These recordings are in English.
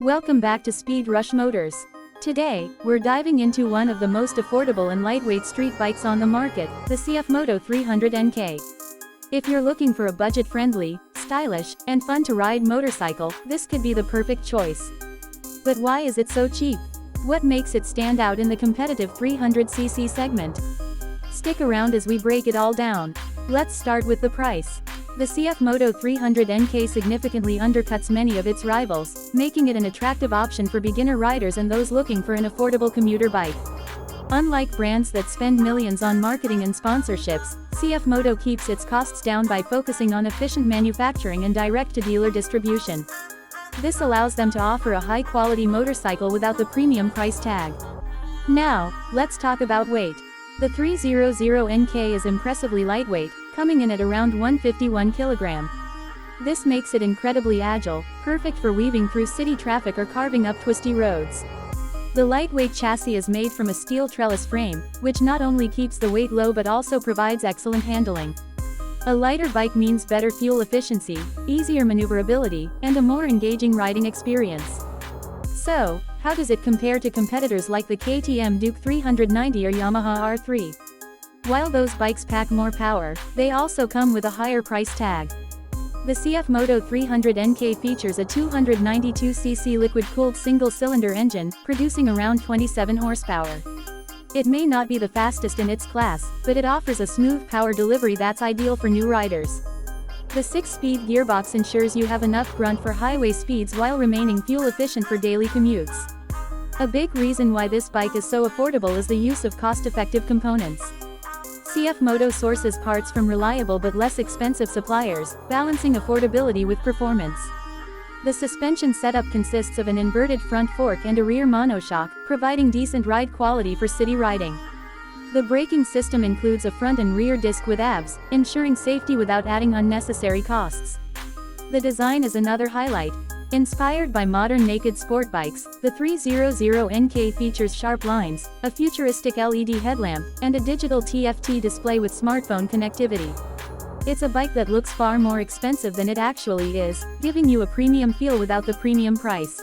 Welcome back to Speed Rush Motors. Today, we're diving into one of the most affordable and lightweight street bikes on the market, the CF Moto 300 NK. If you're looking for a budget-friendly, stylish, and fun-to-ride motorcycle, this could be the perfect choice. But why is it so cheap? What makes it stand out in the competitive 300cc segment? Stick around as we break it all down. Let's start with the price. The CF Moto 300 NK significantly undercuts many of its rivals, making it an attractive option for beginner riders and those looking for an affordable commuter bike. Unlike brands that spend millions on marketing and sponsorships, CF Moto keeps its costs down by focusing on efficient manufacturing and direct-to-dealer distribution. This allows them to offer a high-quality motorcycle without the premium price tag. Now, let's talk about weight. The 300 NK is impressively lightweight, coming in at around 151 kg. This makes it incredibly agile, perfect for weaving through city traffic or carving up twisty roads. The lightweight chassis is made from a steel trellis frame, which not only keeps the weight low but also provides excellent handling. A lighter bike means better fuel efficiency, easier maneuverability, and a more engaging riding experience. So, how does it compare to competitors like the KTM Duke 390 or Yamaha R3? While those bikes pack more power, they also come with a higher price tag. The CF Moto 300 NK features a 292cc liquid-cooled single-cylinder engine, producing around 27 horsepower. It may not be the fastest in its class, but it offers a smooth power delivery that's ideal for new riders. The 6-speed gearbox ensures you have enough grunt for highway speeds while remaining fuel-efficient for daily commutes. A big reason why this bike is so affordable is the use of cost-effective components. CF Moto sources parts from reliable but less expensive suppliers, balancing affordability with performance. The suspension setup consists of an inverted front fork and a rear monoshock, providing decent ride quality for city riding. The braking system includes a front and rear disc with ABS, ensuring safety without adding unnecessary costs. The design is another highlight. Inspired by modern naked sport bikes, the 300 NK features sharp lines, a futuristic LED headlamp, and a digital TFT display with smartphone connectivity. It's a bike that looks far more expensive than it actually is, giving you a premium feel without the premium price.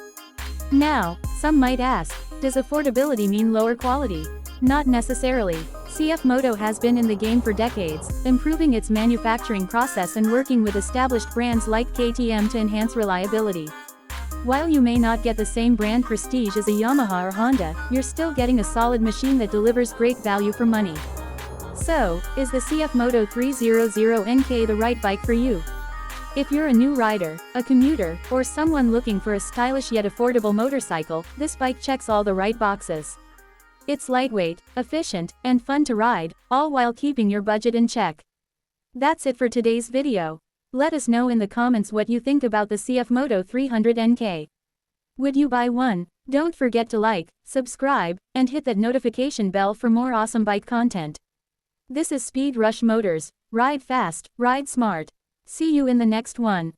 Now, some might ask, does affordability mean lower quality? Not necessarily. CF Moto has been in the game for decades, improving its manufacturing process and working with established brands like KTM to enhance reliability. While you may not get the same brand prestige as a Yamaha or Honda, you're still getting a solid machine that delivers great value for money. So, is the CF Moto 300 NK the right bike for you? If you're a new rider, a commuter, or someone looking for a stylish yet affordable motorcycle, this bike checks all the right boxes. It's lightweight, efficient, and fun to ride, all while keeping your budget in check. That's it for today's video. Let us know in the comments what you think about the CF Moto 300 NK. Would you buy one? Don't forget to like, subscribe, and hit that notification bell for more awesome bike content. This is Speed Rush Motors. Ride fast, ride smart. See you in the next one.